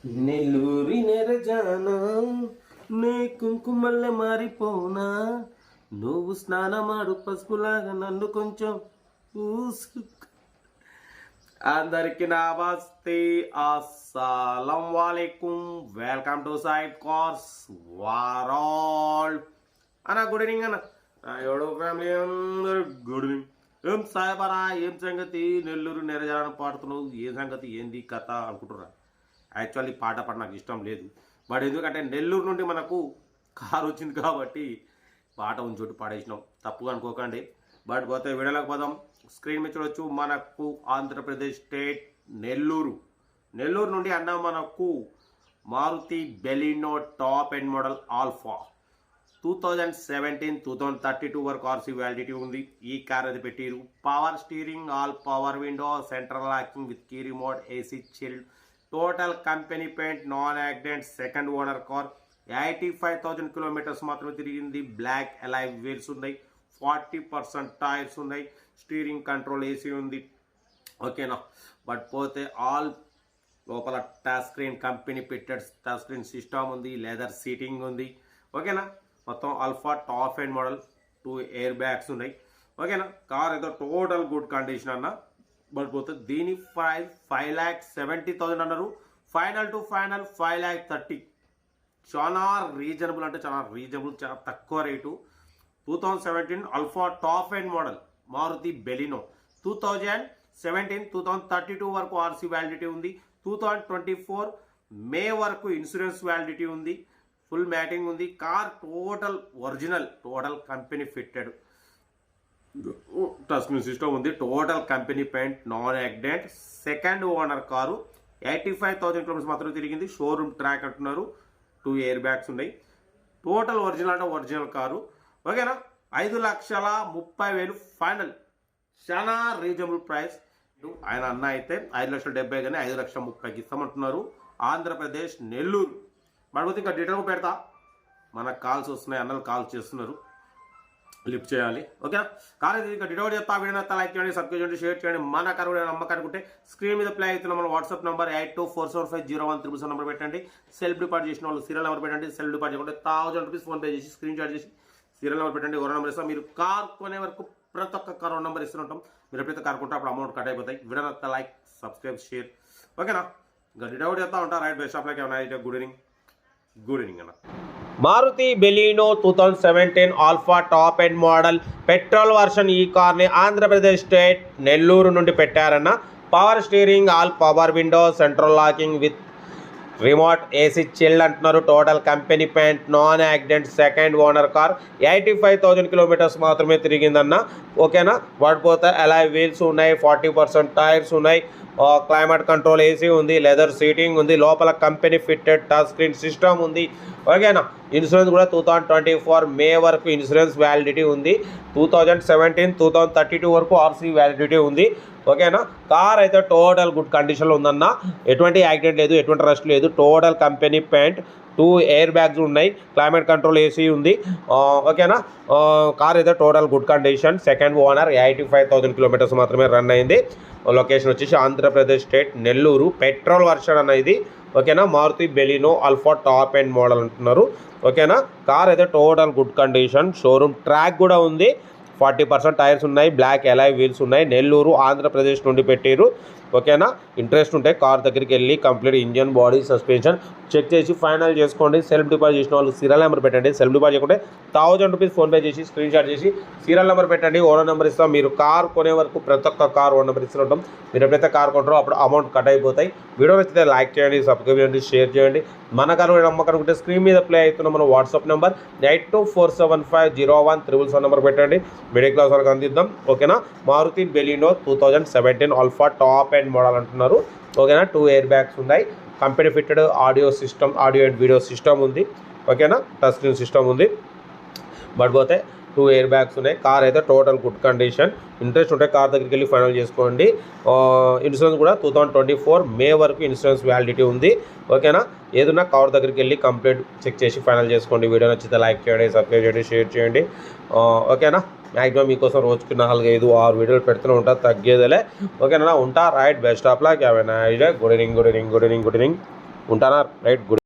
నెల్లూరి నెరజానా నే కుంకుమల్లె మారిపోనా నువ్వు స్నానమాడు పసుపులాగా నన్ను కొంచెం పూసు. అందరికి నమస్తే, అస్సలం వాలేకుం. Welcome to side cars world అన్న. గుడ్ ఈవినింగ్ అన్న. ఎవడో ఫ్యామిలీ అందరు గుడ్ ఈవినింగ్. ఏం సాయబరా, ఏం సంగతి? నెల్లూరు నెరజాన పాడుతున్నావు, ఏం సంగతి, ఏంది కథ అనుకుంటున్నా. యాక్చువల్లీ పాట పాట నాకు ఇష్టం లేదు, బట్ ఎందుకంటే నెల్లూరు నుండి మనకు కారు వచ్చింది కాబట్టి పాట ఉంచోటి పాడేసినాం, తప్పుగా అనుకోకండి. బట్ పోతే వీడియోలోకి పోదాం. స్క్రీన్ మీద చూడొచ్చు, మనకు ఆంధ్రప్రదేశ్ స్టేట్ నెల్లూరు నుండి అన్న మనకు Maruti Baleno top end model alpha 2017-2032 వరకు ఆర్సీ వ్యాలిడిటీ ఉంది. ఈ కార్ అది పెట్టిరు. Power steering, all power window, central locking with key remote, AC chilled, total company paint, non accident, second owner car. 85,000 kilometres మాత్రమే తిరిగింది. బ్లాక్ అలైవ్ వీల్స్ ఉన్నాయి, 40% tyres ఉన్నాయి, steering control AC ఉంది. ఓకేనా. బట్ పోతే ఆల్ లోపల టచ్ స్క్రీన్ కంపెనీ పెట్టెడ్ touch screen system ఉంది, లెదర్ సీటింగ్ ఉంది. ఓకేనా. మొత్తం alpha top end model, 2 air bags ఉన్నాయి. ఓకేనా. కార్ ఏదో టోటల్ గుడ్ కండిషన్ అన్న. బట్ పోతే దీని ప్రైస్ 5,70,000 అన్నారు. Final to final 5,30,000. చాలా రీజనబుల్, అంటే చాలా రీజనబుల్, చాలా తక్కువ rate. 2017 alpha top end model Maruti Baleno 2017-2032 వరకు ఆర్సీ వ్యాలిడిటీ ఉంది. 2024 మే వరకు ఇన్సూరెన్స్ వ్యాలిడిటీ ఉంది. ఫుల్ మ్యాటింగ్ ఉంది. Car total original, total company fitted touch screen system ఉంది. Total company paint, non accident, second owner car. 85,000 kilometres మాత్రం తిరిగింది. Showroom track అంటున్నారు. 2 air bags ఉన్నాయి. టోటల్ ఒరిజినల్ అంటే ఒరిజినల్ కారు. ఓకేనా. 5,30,000 ఫైనల్. చాలా రీజనబుల్ ప్రైస్. ఆయన అన్న అయితే 5,70,000 కానీ 5,30,000 ఇస్తామంటున్నారు. ఆంధ్రప్రదేశ్ నెల్లూరు. మనకు ఇంకా డీటెయిల్గా పెడతా. మనకు కాల్స్ వస్తున్నాయి, అన్నలు కాల్స్ చేస్తున్నారు, లిఫ్ట్ చేయాలి. ఓకే. కార్ అయితే ఇంకా డీటెయిల్ చెప్తా. వీడియో లైక్ చేయండి, సబ్స్క్రైబ్ చేయండి, షేర్ చేయండి. మన కారు నమ్మకానుకుంటే స్క్రీన్ మీద ప్లే అవుతున్న మన వాట్సాప్ నెంబర్ 82475013 నెంబర్ పెట్టండి. సెల్ఫ్ డిపాజిట్ చేసిన వాళ్ళు సీరియల్ నెంబర్ పెట్టండి. సెల్ఫ్ డిపాజిట్ చేయకుంటే 1,000 రూపీస్ ఫోన్పే చేసి స్క్రీన్ షాట్ చేసి సీరియల్ నెంబర్ పెట్టండి. ఓరో నెంబర్ ఇస్తాం. మీరు కార్ కొనే వరకు ప్రతి ఒక్క కార్ నెంబర్ ఇస్తుంటాం. మీరు ఎప్పుడైతే కార్ కొంటే అప్పుడు అమౌంట్ కట్ అయిపోతాయి. Video like, subscribe, share. ఓకేనా. ఇంకా డీటెయిల్ చెప్తా ఉంటా. Right best of luck. Good evening. Good evening అన్న. Maruti Baleno 2017 alpha top end model petrol version. ఈ కార్ని ఆంధ్రప్రదేశ్ స్టేట్ నెల్లూరు నుండి పెట్టారన్న. Power steering, all power window, central locking with remote, AC chilled అంటున్నారు. Total company paint, non accident, second owner car. 85,000 kilometres మాత్రమే తిరిగిందన్న. ఓకేనా. పడిపోతే అలై వీల్స్ ఉన్నాయి, 40% టైర్స్ ఉన్నాయి, క్లైమేట్ కంట్రోల్ ఏసీ ఉంది, లెదర్ సీటింగ్ ఉంది, లోపల company fitted touch screen system ఉంది. ఓకేనా. ఇన్సూరెన్స్ కూడా 2024 మే వరకు ఇన్సూరెన్స్ వ్యాలిడిటీ ఉంది. 2017-2032 వరకు ఆర్సీ వ్యాలిడిటీ ఉంది. ఓకేనా. కార్ అయితే టోటల్ గుడ్ కండిషన్లో ఉందన్న. ఎటువంటి యాక్సిడెంట్ లేదు, ఎటువంటి రష్ లేదు. Total company paint, 2 air bags ఉన్నాయి, క్లైమేట్ కంట్రోల్ ఏసీ ఉంది. ఓకేనా. కార్ అయితే total good condition. Second owner. 85,000 kilometres మాత్రమే రన్ అయింది. లొకేషన్ వచ్చేసి Andhra Pradesh state Nellore. Petrol version అన్న ఇది. ఓకేనా. Maruti Baleno alpha top end model అంటున్నారు. ఓకేనా. కార్ అయితే total good condition. Showroom track కూడా ఉంది, 40% టైర్స్ ఉన్నాయి, బ్లాక్ అలై వీల్స్ ఉన్నాయి. నెల్లూరు ఆంధ్రప్రదేశ్ నుండి పెట్టారు. ఓకేనా. ఇంట్రెస్ట్ ఉంటే కార్ దగ్గరికి వెళ్ళి complete engine, body, suspension check చేసి ఫైనల్ చేసుకోండి. సెల్ఫ్ డిపాజిట్ చేసిన వాళ్ళు సీరియల్ నెంబర్ పెట్టండి. సెల్ఫ్ డిపాజిట్ చేయకుంటే 1,000 రూపీస్ ఫోన్పే చేసి స్క్రీన్ షాట్ చేసి సీరియల్ నెంబర్ పెట్టండి. ఓనర్ నెంబర్ ఇస్తాం. మీరు కార్ కొనే వరకు ప్రతి ఒక్క కార్ ఓనర్ నెంబర్ ఇస్తుంటాం. మీరు ఎప్పుడైతే కార్ కొంటారో అప్పుడు అమౌంట్ కట్ అయిపోతాయి. వీడియో నచ్చితే లైక్ చేయండి, సబ్స్క్రైబ్ చేయండి, షేర్ చేయండి. మన కారు నమ్మకనుకుంటే స్క్రీన్ మీద ప్లే అవుతున్న మన వాట్సాప్ నెంబర్ 82475013 నెంబర్ పెట్టండి. మిడిల్ క్లాస్ వరకు అందిద్దాం. ఓకేనా. Maruti Baleno 2017 alpha top end model అంటున్నారు. ఓకేనా. 2 ఎయిర్ బ్యాగ్స్ ఉన్నాయి, company fitted audio system, audio and video system ఉంది. ఓకేనా. టచ్ స్క్రీన్ సిస్టమ్ ఉంది. బట్ పోతే 2 ఎయిర్ బ్యాగ్స్ ఉన్నాయి. కార్ అయితే టోటల్ గుడ్ కండిషన్. ఇంట్రెస్ట్ ఉంటే కార్ దగ్గరికి వెళ్ళి ఫైనల్ చేసుకోండి. ఇన్సూరెన్స్ కూడా 2024 మే వరకు ఇన్సూరెన్స్ వ్యాలిడిటీ ఉంది. ఓకేనా. ఏదన్నా కార్ దగ్గరికి వెళ్ళి కంప్లీట్ చెక్ చేసి ఫైనల్ చేసుకోండి. వీడియో నచ్చితే లైక్ చేయండి, సబ్స్క్రైబ్ చేయండి, షేర్ చేయండి. ఓకేనా. మ్యాక్సిమం మీకోసం రోజుకి 4-5-6 వీడియోలు పెడుతూనే ఉంటా, తగ్గేదేలే. ఓకేనా. ఉంటా. Right best of luck. Good evening. Good evening. Good evening. Good evening. ఉంటానా రైట్ గుడ్